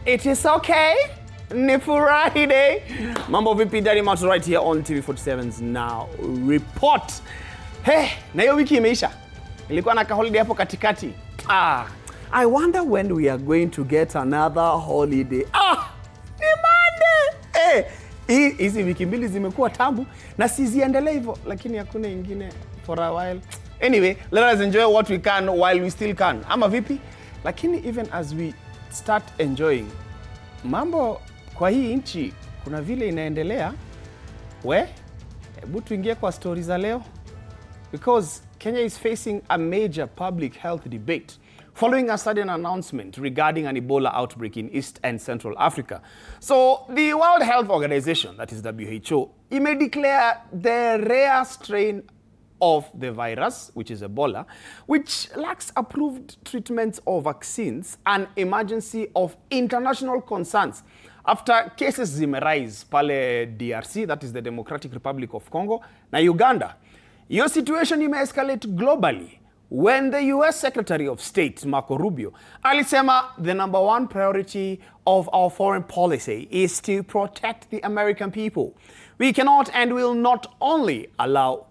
It is okay. Ni Friday. Mambo vipi, Daddie Marto right here on TV47's Now Report. Hey, na hiyo wiki imeisha. Ilikuwa na holiday hapo katikati. I wonder when we are going to get another holiday. Ni Monday. Hizi wiki mbili zimekuwa tabu na siziendelee hivyo, lakini hakuna ingine for a while. Anyway, let us enjoy what we can while we still can. Ama vipi? Lakini even as we start enjoying, mambo kwa hii nchi kuna vile inaendelea. Hebu tuingie kwa stories za leo. Because Kenya is facing a major public health debate following a sudden announcement regarding an Ebola outbreak in East and Central Africa. So the World Health Organization, that is WHO, it may declare the rare strain of the virus, which is Ebola, which lacks approved treatments or vaccines, an emergency of international concerns after cases zimerise pale DRC, that is the Democratic Republic of Congo, na Uganda. Your situation may escalate globally when the US Secretary of State, Marco Rubio, alisema the number one priority of our foreign policy is to protect the American people. We cannot and will not allow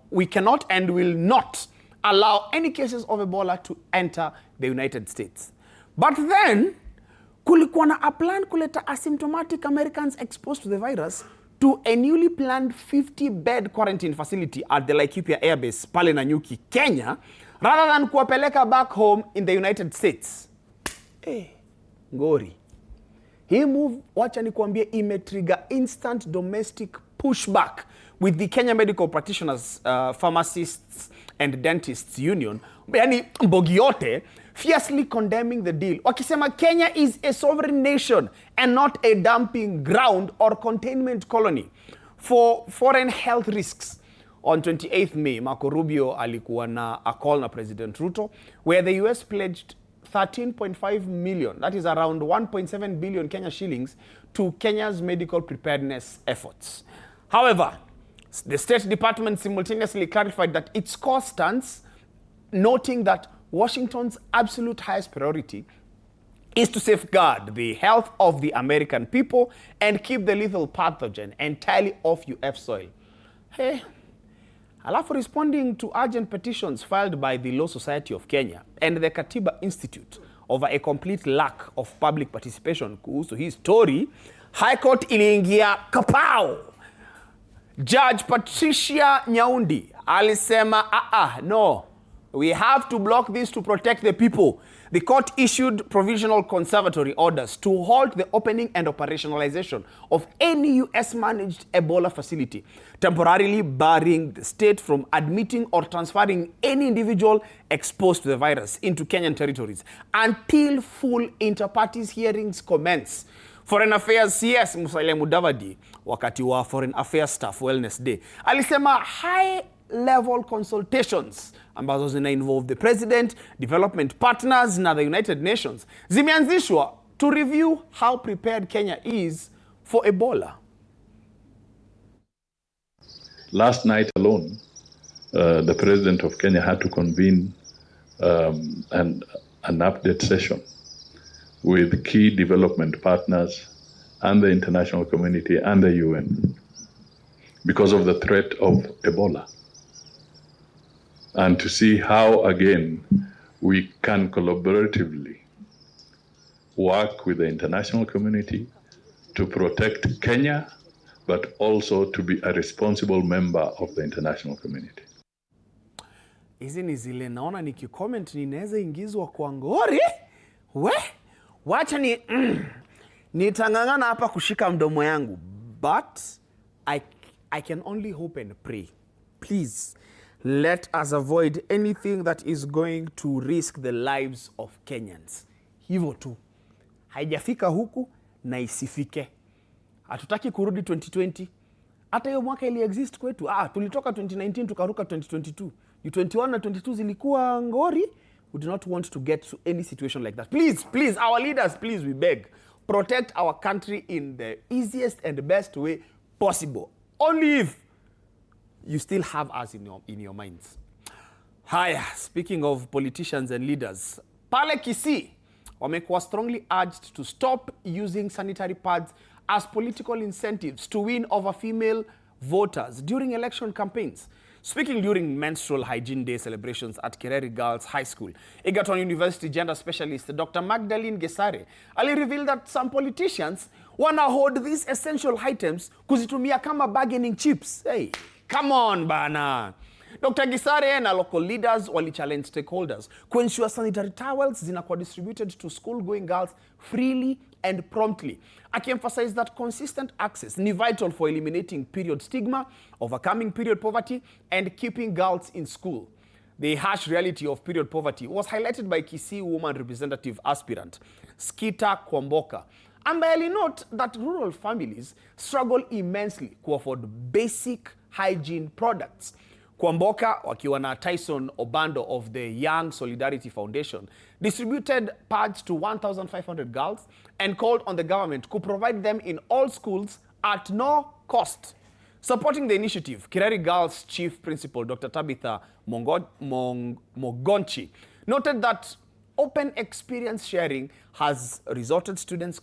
any cases of Ebola to enter the United States. But then, kulikuwa na a plan kuleta asymptomatic Americans exposed to the virus to a newly planned 50-bed quarantine facility at the Laikipia Airbase pale Nanyuki, Kenya, rather than kuwapeleka back home in the United States. Ngori. Hii move, wacha nikuambie, imetrigger instant domestic pushback with the Kenya Medical Practitioners, Pharmacists and Dentists Union, yani mbogi yote, fiercely condemning the deal. Wakisema Kenya is a sovereign nation and not a dumping ground or containment colony for foreign health risks. On 28th May, Marco Rubio alikuwa na a call na President Ruto, where the US pledged 13.5 million, that is around 1.7 billion Kenya shillings, to Kenya's medical preparedness efforts. However, the State Department simultaneously clarified that its course stance, noting that Washington's absolute highest priority is to safeguard the health of the American people and keep the lethal pathogen entirely off UF soil. Alafu, responding to urgent petitions filed by the Law Society of Kenya and the Katiba Institute over a complete lack of public participation kuhusu hii story, High Court iliingia kapao. Judge Patricia Nyaundi alisema, no, we have to block this to protect the people. The court issued provisional conservatory orders to halt the opening and operationalization of any US-managed Ebola facility, temporarily barring the state from admitting or transferring any individual exposed to the virus into Kenyan territories until full inter-parties hearings commence. Foreign Affairs CS Musalia Mudavadi, wakati wa Foreign Affairs Staff Wellness Day, alisema high-level consultations ambazo zina involve the President, development partners na the United Nations zimeanzishwa to review how prepared Kenya is for Ebola. Last night alone, the President of Kenya had to convene an update session with key development partners and the international community and the UN because of the threat of Ebola, and to see how, again, we can collaboratively work with the international community to protect Kenya, but also to be a responsible member of the international community. Hizi ni zile naona nikicomment ninaweza ingizwa kwa ngori. Wacha nitangangana hapa kushika mdomo yangu. But I can only hope and pray. Please, let us avoid anything that is going to risk the lives of Kenyans. Hivyo tu. Haijafika huku na isifike. Hatutaki kurudi 2020. Hata hiyo mwaka ili exist kwetu. Tulitoka 2019 tukaruka 2022. 21 na 22 zilikuwa ngori. We do not want to get to any situation like that. Please, our leaders, please, we beg. Protect our country in the easiest and best way possible. Only if you still have us in your minds. Haya, speaking of politicians and leaders, pale Kisii, wamekuwa strongly urged to stop using sanitary pads as political incentives to win over female voters during election campaigns. Speaking during Menstrual Hygiene Day celebrations at Kireri Girls High School, Egerton University gender specialist Dr. Magdalene Gesare revealed that some politicians wanna hoard these essential items kuzitumia kama bargaining chips. Hey, come on bana. Dr. Gisare na local leaders wali-challenge stakeholders to ensure sanitary towels zinakuwa distributed to school-going girls freely and promptly. Aki-emphasize that consistent access ni vital for eliminating period stigma, overcoming period poverty, and keeping girls in school. The harsh reality of period poverty was highlighted by Kisii woman representative aspirant Skita Kwamboka, ambaye alinote that rural families struggle immensely to afford basic hygiene products. Kwamboka, wakiwa na Tyson Obando of the Young Solidarity Foundation, distributed pads to 1,500 girls and called on the government to provide them in all schools at no cost. Supporting the initiative, Kireri Girls Chief Principal Dr. Tabitha Mogonchi noted that open experience sharing has restored student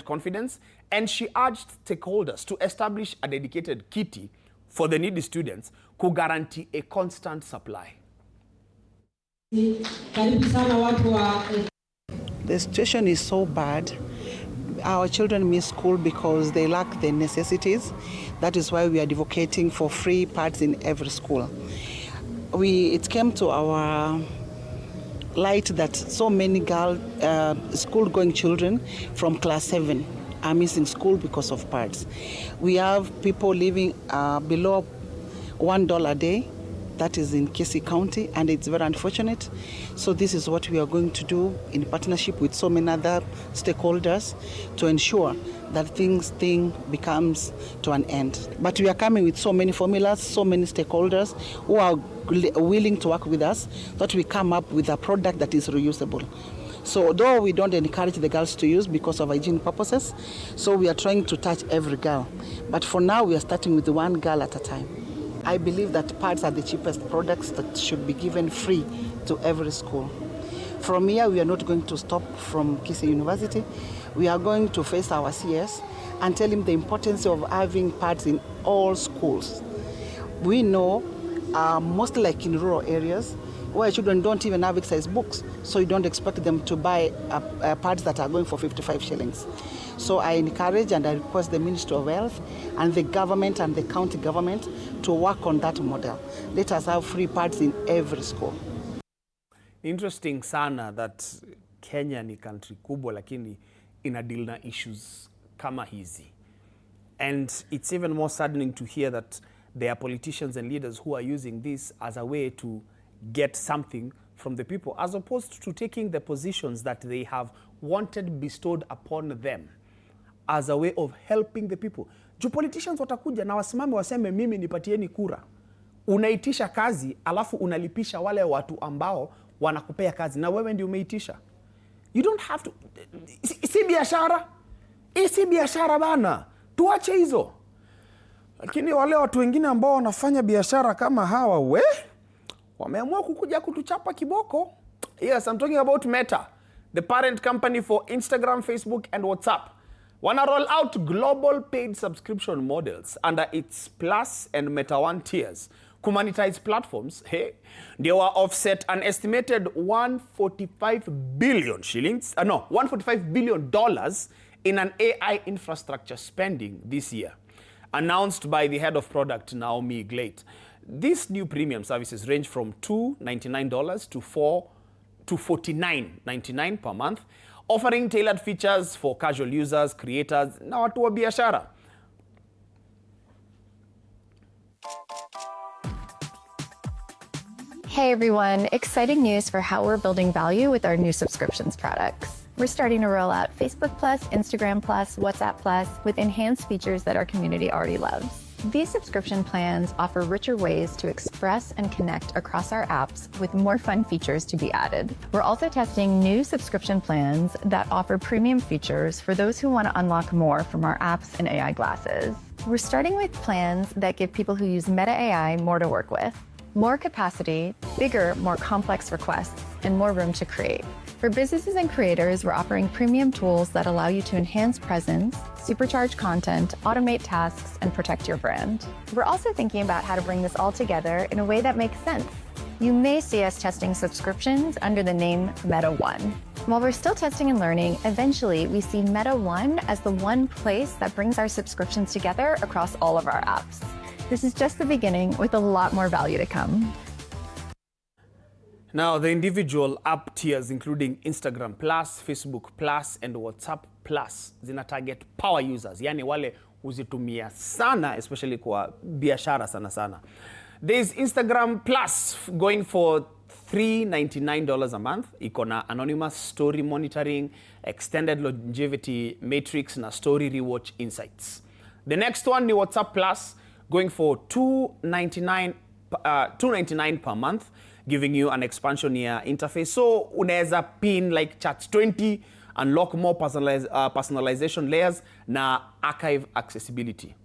confidence, and she urged stakeholders to establish a dedicated kitty for the needy students who guarantee a constant supply. The situation is so bad. Our children miss school because they lack the necessities. That is why we are advocating for free pads in every school. It came to our light that so many school-going children from class 7 are missing school because of pads. We have people living below $1 a day. That is in Kisii County, and it's very unfortunate. So this is what we are going to do in partnership with so many other stakeholders to ensure that thing becomes to an end. But we are coming with so many formulas, so many stakeholders who are willing to work with us, that we come up with a product that is reusable. So though we don't encourage the girls to use because of hygiene purposes, so we are trying to touch every girl. But for now, we are starting with one girl at a time. I believe that pads are the cheapest products that should be given free to every school. From here, we are not going to stop from Kisii University. We are going to face our CS and tell him the importance of having pads in all schools. We know, mostly like in rural areas, where children don't even have exercise books, so you don't expect them to buy pads that are going for 55 shillings. So I encourage and I request the Ministry of Health and the government and the county government to work on that model. Let us have free pads in every school. Interesting sana that Kenya ni country kubwa lakini ina deal na issues kama hizi. And it's even more saddening to hear that there are politicians and leaders who are using this as a way to get something from the people, as opposed to taking the positions that they have wanted bestowed upon them as a way of helping the people. Juu politicians watakuja na wasimame waseme mimi nipatieni kura. Unaitisha kazi alafu unalipisha wale watu ambao wanakupea kazi na wewe ndio umeitisha. You don't have to. Si biashara. Si biashara bana. Tuache hizo. Lakini wale watu wengine ambao wanafanya biashara kama hawa wameamua kukuja kutuchapa kiboko. Yes, I'm talking about Meta, the parent company for Instagram, Facebook, and WhatsApp. Wanna roll out global paid subscription models under its Plus and Meta One tiers. Monetize platforms, they were offset an estimated $145 billion in an AI infrastructure spending this year, announced by the head of product, Naomi Gleit. These new premium services range from $299 to $49.99 per month, offering tailored features for casual users, creators, na watu wa biashara. Hey everyone, exciting news for how we're building value with our new subscriptions products. We're starting to roll out Facebook Plus, Instagram Plus, WhatsApp Plus with enhanced features that our community already loves. These subscription plans offer richer ways to express and connect across our apps with more fun features to be added. We're also testing new subscription plans that offer premium features for those who want to unlock more from our apps and AI glasses. We're starting with plans that give people who use Meta AI more to work with. More capacity, bigger, more complex requests, and more room to create. For businesses and creators, we're offering premium tools that allow you to enhance presence, supercharge content, automate tasks, and protect your brand. We're also thinking about how to bring this all together in a way that makes sense. You may see us testing subscriptions under the name Meta One. While we're still testing and learning, eventually we see Meta One as the one place that brings our subscriptions together across all of our apps. This is just the beginning, with a lot more value to come. Now, the individual app tiers, including Instagram Plus, Facebook Plus, and WhatsApp Plus, zina target power users, yani wale uzitumia sana, especially kwa biashara sana. There's Instagram Plus going for $399 a month. Iko na anonymous story monitoring, extended longevity matrix, na story rewatch insights. The next one ni WhatsApp Plus, going for $299 per month, giving you an expansion near interface. So unaweza pin like chats 20, unlock more personalization layers na archive accessibility.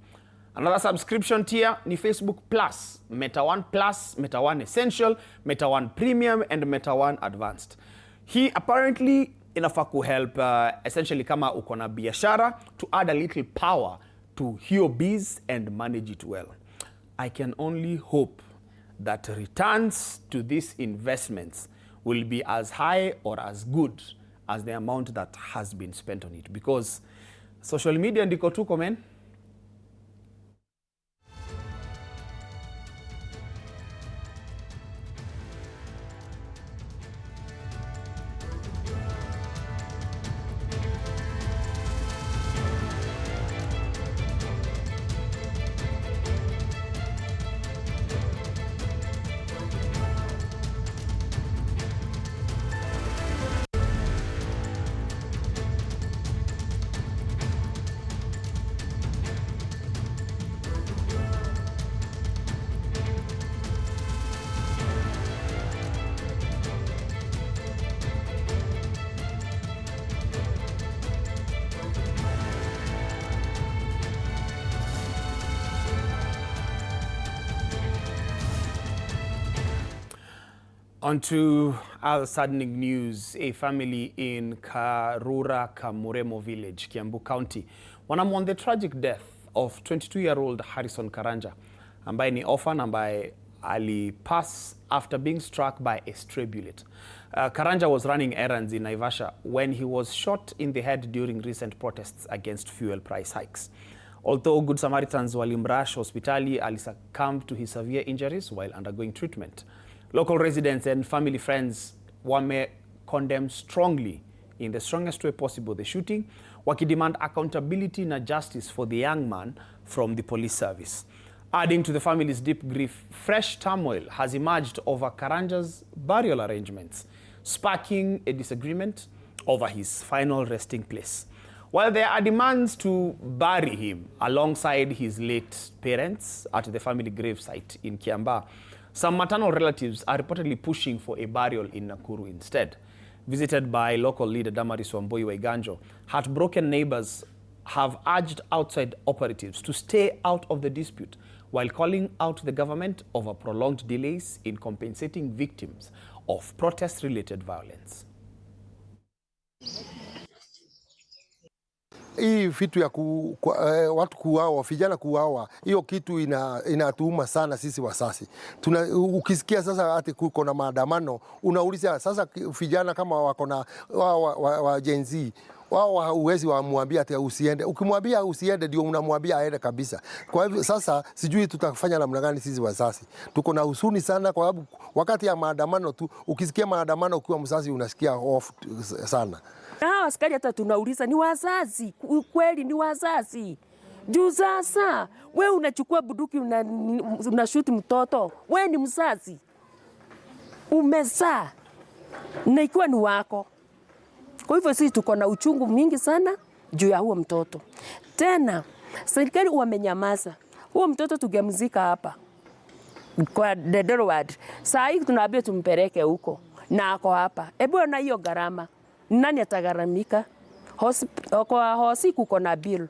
Another subscription tier ni Facebook Plus, Meta One Plus, Meta One Essential, Meta One Premium, and Meta One Advanced. He apparently inafaa kuhelp essentially kama uko na biashara to add a little power to your biz and manage it well. I can only hope that returns to these investments will be as high or as good as the amount that has been spent on it, because social media ndiko tuko men. On to other saddening news. A family in Karura Kamuremo village, Kiambu County, wanamourn the tragic death of 22-year-old Harrison Karanja, ambaye ni orphan ambaye alipass after being struck by a stray bullet. Karanja was running errands in Naivasha when he was shot in the head during recent protests against fuel price hikes. Although Good Samaritans walimrush hospitali, ali succumbed to his severe injuries while undergoing treatment. Local residents and family friends wame condemn strongly, in the strongest way possible, the shooting, wakidemand accountability na justice for the young man from the police service. Adding to the family's deep grief, fresh turmoil has emerged over Karanja's burial arrangements, sparking a disagreement over his final resting place. While there are demands to bury him alongside his late parents at the family gravesite in Kiambaa, some maternal relatives are reportedly pushing for a burial in Nakuru instead. Visited by local leader Damaris Wambui Waiganjo, heartbroken neighbors have urged outside operatives to stay out of the dispute, while calling out the government over prolonged delays in compensating victims of protest-related violence. Hii vitu ya watu kuuawa, vijana kuuawa, hiyo kitu inatuuma sana sisi wasasi. Ukisikia sasa ati kuko na maandamano, unauliza sasa vijana kama wako na wa Gen Z, wao huwezi wamwambia ati usiende. Ukimwambia usiende ndio unamwambia aende kabisa. Kwa hivyo sasa sijui tutafanya namna gani sisi wasasi. Tuko na huzuni sana kwa sababu wakati ya maandamano tu, ukisikia maandamano ukiwa msasi unasikia off sana. Hawa askari hata tunauliza ni wazazi, kweli ni wazazi. Juu sasa wewe unachukua bunduki unashuti mtoto, wewe ni mzazi. Umezaa na ikiwa ni wako. Kwa hivyo sisi tuko na uchungu mingi sana juu ya huo mtoto. Tena serikali wamenyamaza. Huo mtoto tungemzika hapa kwa Dedero ward. Saa hii tunaambia tumpeleke huko na ako hapa. Hebu na hiyo gharama. Nani atagharamika? Kwa hosi kuko na bill.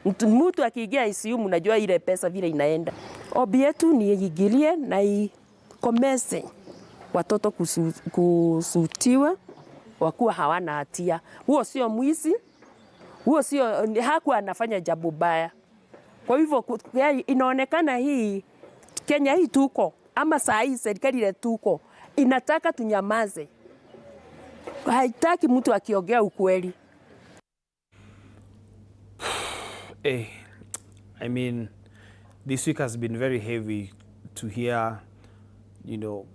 Mtu akiingia ICU mnajua ile pesa vile inaenda. Obi yetu ni igilie na ikomese watoto kusutiwa wakuwa hawana hatia. Huo sio mwizi, huo sio, hakuwa anafanya jambo baya. Kwa hivyo inaonekana hii Kenya hii tuko, ama saa hii serikali ile tuko inataka tunyamaze, haitaki mtu akiongea ukweli. I mean, this week has been very heavy to hear, you know,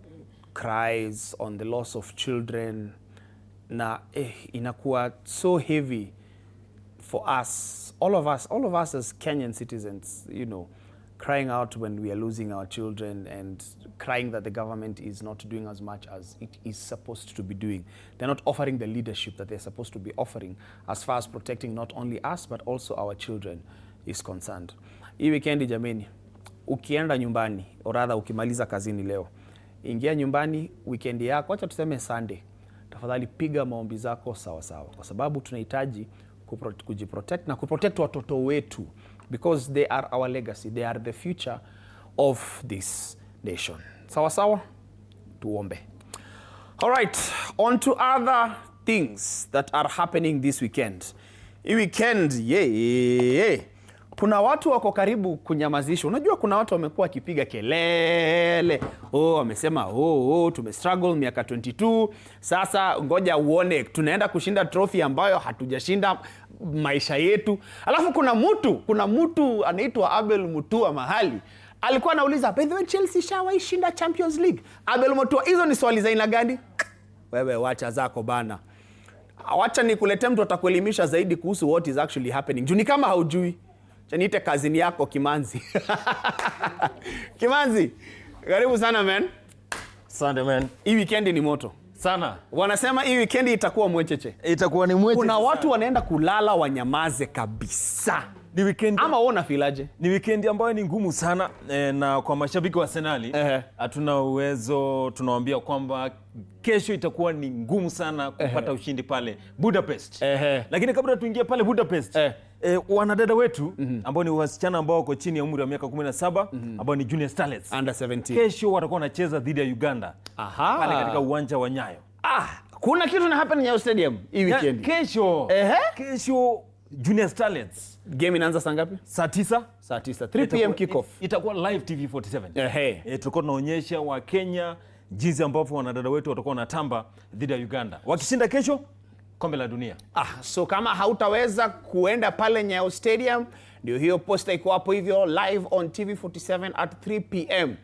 cries on the loss of children. Na inakuwa so heavy for us, all of us as Kenyan citizens, you know, crying out when we are losing our children and crying that the government is not doing as much as it is supposed to be doing. They're not offering the leadership that they're supposed to be offering as far as protecting not only us but also our children is concerned. Hii weekend jameni, ukienda nyumbani, or rather ukimaliza kazini leo, ingia nyumbani, weekend yako, acha tuseme Sunday, tafadhali piga maombi zako sawa sawa, kwa sababu tunahitaji kujiprotect na kuprotect watoto wetu, because they are our legacy, they are the future of this nation. Sawa sawa, tuombe. All right, on to other things that are happening this weekend. Hii weekend, kuna watu wako karibu kunyamazishwa. Unajua kuna watu wamekuwa wakipiga kelele. Wamesema tumestruggle miaka 22. Sasa ngoja uone tunaenda kushinda trophy ambayo hatujashinda maisha yetu. Alafu kuna mtu anaitwa Abel Mutua mahali alikuwa anauliza, by the way, Chelsea shawahi shinda Champions League? Abel Mutua, hizo ni swali za aina gani? Wewe wacha zako bana. Wacha nikulete mtu atakuelimisha zaidi kuhusu what is actually happening. Juu ni kama haujui. Chanite kazini yako Kimanzi. Kimanzi, karibu sana man. Asante man. Hii weekend ni moto sana. Wanasema hii weekend itakuwa mwecheche. Itakuwa ni mwecheche. Kuna watu wanaenda kulala wanyamaze kabisa. Ni weekend. Ama wewe unafilaje? Ni weekend ambayo ni ngumu sana na kwa mashabiki wa Arsenal hatuna uwezo, tunawaambia kwamba kesho itakuwa ni ngumu sana kupata ushindi pale Budapest. Lakini kabla tuingie pale Budapest, wanadada wetu ambao ni wasichana ambao wako chini ya umri wa miaka 17 ambao ni Junior Starlets under 17, kesho watakuwa wanacheza dhidi ya Uganda pale katika uwanja wa Nyayo. Kuna kitu na happen Nyayo Stadium hii weekend. Kesho Junior Starlets. Game inaanza saa ngapi? Saa 9. 3 p.m. kickoff. Itakuwa live TV 47. Tutakuwa tunaonyesha wa Kenya jinsi ambavyo wanadada wetu watakuwa wanatamba dhidi ya Uganda. Wakishinda kesho, kombe la dunia. So kama hautaweza kuenda pale Nyayo Stadium, ndio hiyo posta iko hapo hivyo, live on TV 47 at 3 p.m.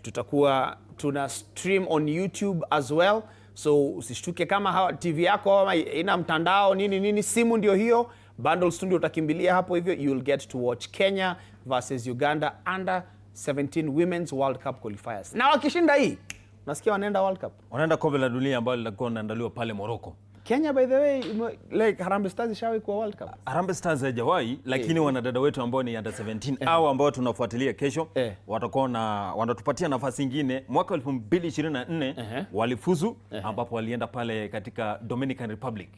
Tutakuwa tuna stream on YouTube as well. So usishtuke kama TV yako ina mtandao nini, simu ndio hiyo. Bundles tu ndio utakimbilia hapo hivyo, you'll get to watch Kenya versus Uganda under 17 Women's World Cup qualifiers. Na wakishinda hii, unasikia wanaenda World Cup. Wanaenda kombe la dunia ambalo litakuwa linaandaliwa pale Morocco. Kenya by the way, like Harambee Stars ishawahi kwa World Cup. Harambee Stars hajawahi, lakini wanadada wetu ambao ni under 17 au ambao tunafuatilia kesho watakuwa wanatupatia nafasi nyingine. Mwaka 2024 walifuzu ambapo walienda pale katika Dominican Republic.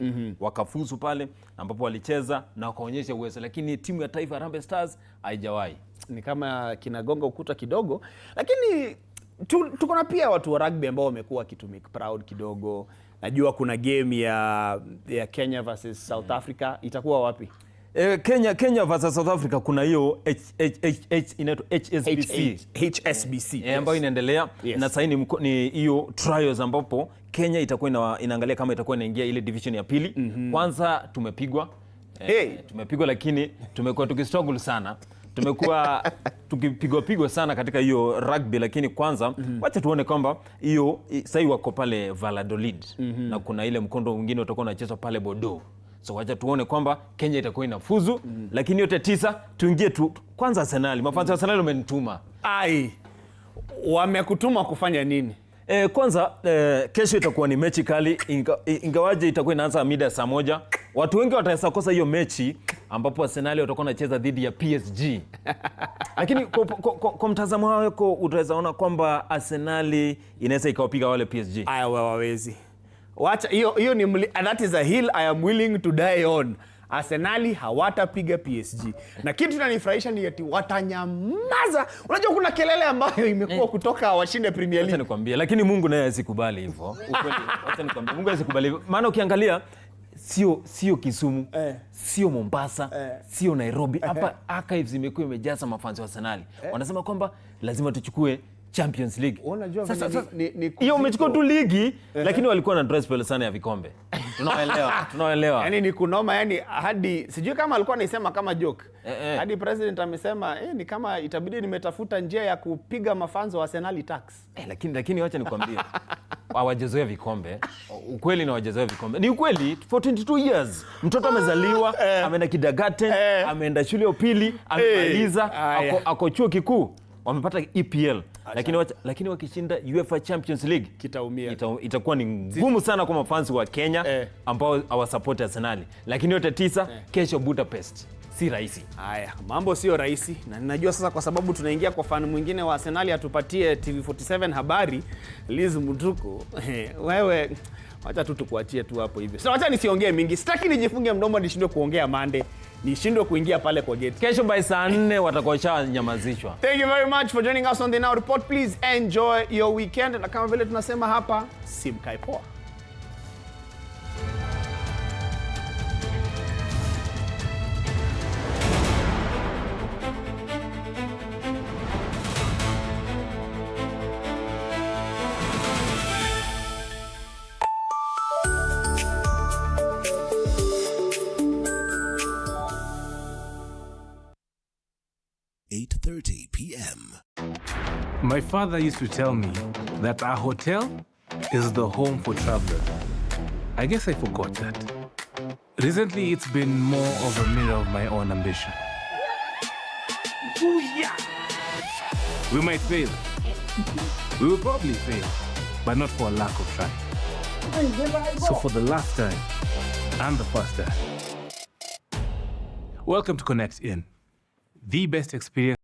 Wakafuzu pale ambapo walicheza na wakaonyesha uwezo, lakini timu ya taifa Harambee Stars haijawahi. Ni kama kinagonga ukuta kidogo, lakini tuko na pia watu wa rugby ambao wamekuwa kitu make proud kidogo. Najua kuna game ya Kenya versus South Africa, itakuwa wapi? Kenya versus South Africa kuna hiyo inaitwa HSBC ambayo inaendelea. Na sasa ni hiyo trials ambapo Kenya itakuwa inaangalia kama itakuwa inaingia ile division ya pili. Kwanza tumepigwa lakini tumekuwa tukistruggle sana. Tumekuwa tukipigwa sana katika hiyo rugby, lakini kwanza wacha tuone kwamba hiyo sasa wako pale Valladolid na kuna ile mkondo mwingine utakuwa unachezwa pale Bordeaux. So wacha tuone kwamba Kenya itakuwa inafuzu, lakini yote 9 tuingie kwanza Arsenal. Mafansi wa Arsenal wamenituma. Wamekutuma kufanya nini? Kwanza kesho itakuwa ni mechi kali, ingawaje itakuwa inaanza mida saa 1. Watu wengi watakosa hiyo mechi ambapo Arsenal watakuwa wanacheza dhidi ya PSG. Lakini kwa mtazamo wako utaweza ona kwamba Arsenal inaweza ikawapiga wale PSG. Wawezi. Wacha hiyo ni that is a hill I am willing to die on. Arsenali hawatapiga PSG. Na kitu kinanifurahisha ni eti watanyamaza. Unajua kuna kelele ambayo imekuwa kutoka washinde Premier League. Acha nikwambie, lakini Mungu naye asikubali hivyo. Ukweli, acha nikwambie, Mungu asikubali hivyo. Maana ukiangalia sio Kisumu, sio Mombasa, sio Nairobi. Hapa archives imekuwa imejaza mafanzi wa Arsenal. Wanasema kwamba lazima tuchukue Champions League. Unajua sasa hiyo umechukua tu ligi, lakini walikuwa na dress spell sana ya vikombe. Tunaelewa. Yaani ni kunoma, yani hadi sijui kama alikuwa anasema kama joke. Hadi president amesema ni kama itabidi nimetafuta njia ya kupiga mafanzo wa Arsenal tax. Lakini wacha nikwambie. Hawajazoea vikombe. Ukweli na hawajazoea vikombe. Ni ukweli for 22 years. Mtoto amezaliwa, ameenda kindergarten, ameenda shule ya upili, amemaliza, ako chuo kikuu. Wamepata EPL. Lakini wakishinda UEFA Champions League kitaumia. Itakuwa ni ngumu sana kwa mafansi wa Kenya ambao hawasupport Arsenal. Lakini yote 9 kesho Budapest. Si rahisi. Haya, mambo sio rahisi. Na ninajua sasa kwa sababu tunaingia kwa fan mwingine wa Arsenal atupatie TV47 habari, Liz Mutuku. Wewe acha tu tukuachie tu hapo hivyo. Sasa acha nisiongee mingi. Sitaki nijifunge mdomo nishindwe kuongea Monday. Nishindwe kuingia pale kwa gate. Kesho by saa 4 watakuwa nyamazishwa. Thank you very much for joining us on the Now Report. Please enjoy your weekend. Na kama vile tunasema hapa, simkai poa. p.m. My father used to tell me that our hotel is the home for travelers. I guess I forgot that. Recently, it's been more of a mirror of my own ambition. We might fail. We will probably fail, but not for a lack of trying. So for the last time, and the first time, welcome to Connect In, the best experience